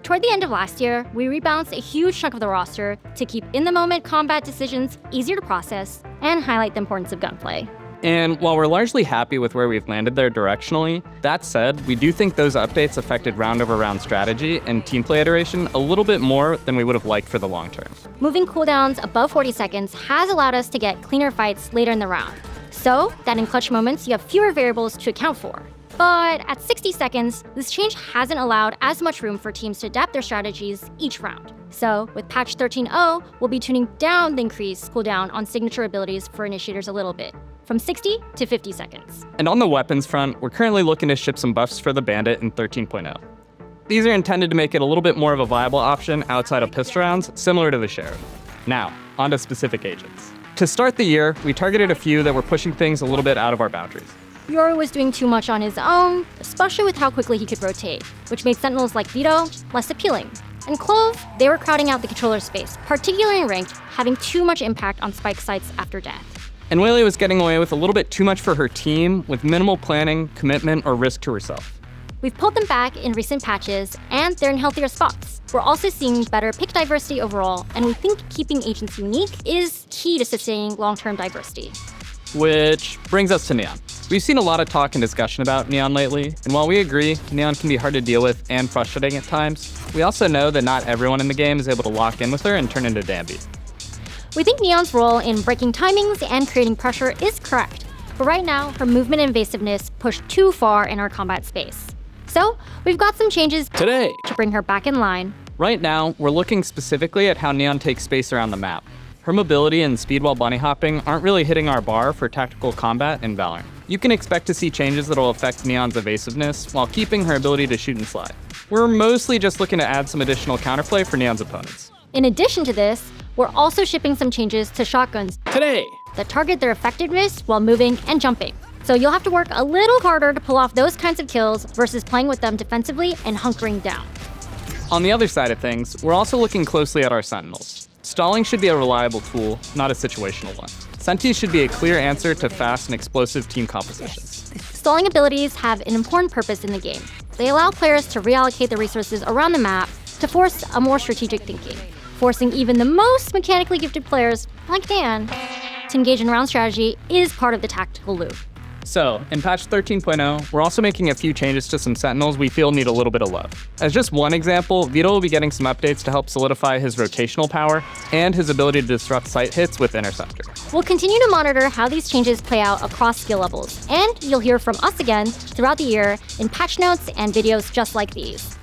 Toward the end of last year, we rebalanced a huge chunk of the roster to keep in-the-moment combat decisions easier to process and highlight the importance of gunplay. And while we're largely happy with where we've landed there directionally, that said, we do think those updates affected round-over-round strategy and team play iteration a little bit more than we would have liked for the long term. Moving cooldowns above 40 seconds has allowed us to get cleaner fights later in the round, so that in clutch moments you have fewer variables to account for. But at 60 seconds, this change hasn't allowed as much room for teams to adapt their strategies each round. So with patch 13.0, we'll be tuning down the increased cooldown on signature abilities for initiators a little bit, from 60 to 50 seconds. And on the weapons front, we're currently looking to ship some buffs for the Bandit in 13.0. These are intended to make it a little bit more of a viable option outside of pistol rounds, similar to the Sheriff. Now, onto specific agents. To start the year, we targeted a few that were pushing things a little bit out of our boundaries. Yoru was doing too much on his own, especially with how quickly he could rotate, which made sentinels like Vito less appealing. And Clove, they were crowding out the controller space, particularly in ranked, having too much impact on spike sites after death. And Whaley was getting away with a little bit too much for her team, with minimal planning, commitment, or risk to herself. We've pulled them back in recent patches, and they're in healthier spots. We're also seeing better pick diversity overall, and we think keeping agents unique is key to sustaining long-term diversity. Which brings us to Neon. We've seen a lot of talk and discussion about Neon lately, and while we agree Neon can be hard to deal with and frustrating at times, we also know that not everyone in the game is able to lock in with her and turn into Danby. We think Neon's role in breaking timings and creating pressure is correct, but right now her movement and evasiveness push too far in our combat space. So we've got some changes today to bring her back in line. Right now, we're looking specifically at how Neon takes space around the map. Her mobility and speed while bunny hopping aren't really hitting our bar for tactical combat in Valorant. You can expect to see changes that'll affect Neon's evasiveness while keeping her ability to shoot and slide. We're mostly just looking to add some additional counterplay for Neon's opponents. In addition to this, we're also shipping some changes to shotguns today that target their effectiveness while moving and jumping. So you'll have to work a little harder to pull off those kinds of kills versus playing with them defensively and hunkering down. On the other side of things, we're also looking closely at our Sentinels. Stalling should be a reliable tool, not a situational one. Sentis should be a clear answer to fast and explosive team compositions. Stalling abilities have an important purpose in the game. They allow players to reallocate the resources around the map to force a more strategic thinking, forcing even the most mechanically gifted players, like Dan, to engage in round strategy is part of the tactical loop. So, in patch 13.0, we're also making a few changes to some Sentinels we feel need a little bit of love. As just one example, Vito will be getting some updates to help solidify his rotational power and his ability to disrupt sight hits with Interceptor. We'll continue to monitor how these changes play out across skill levels, and you'll hear from us again throughout the year in patch notes and videos just like these.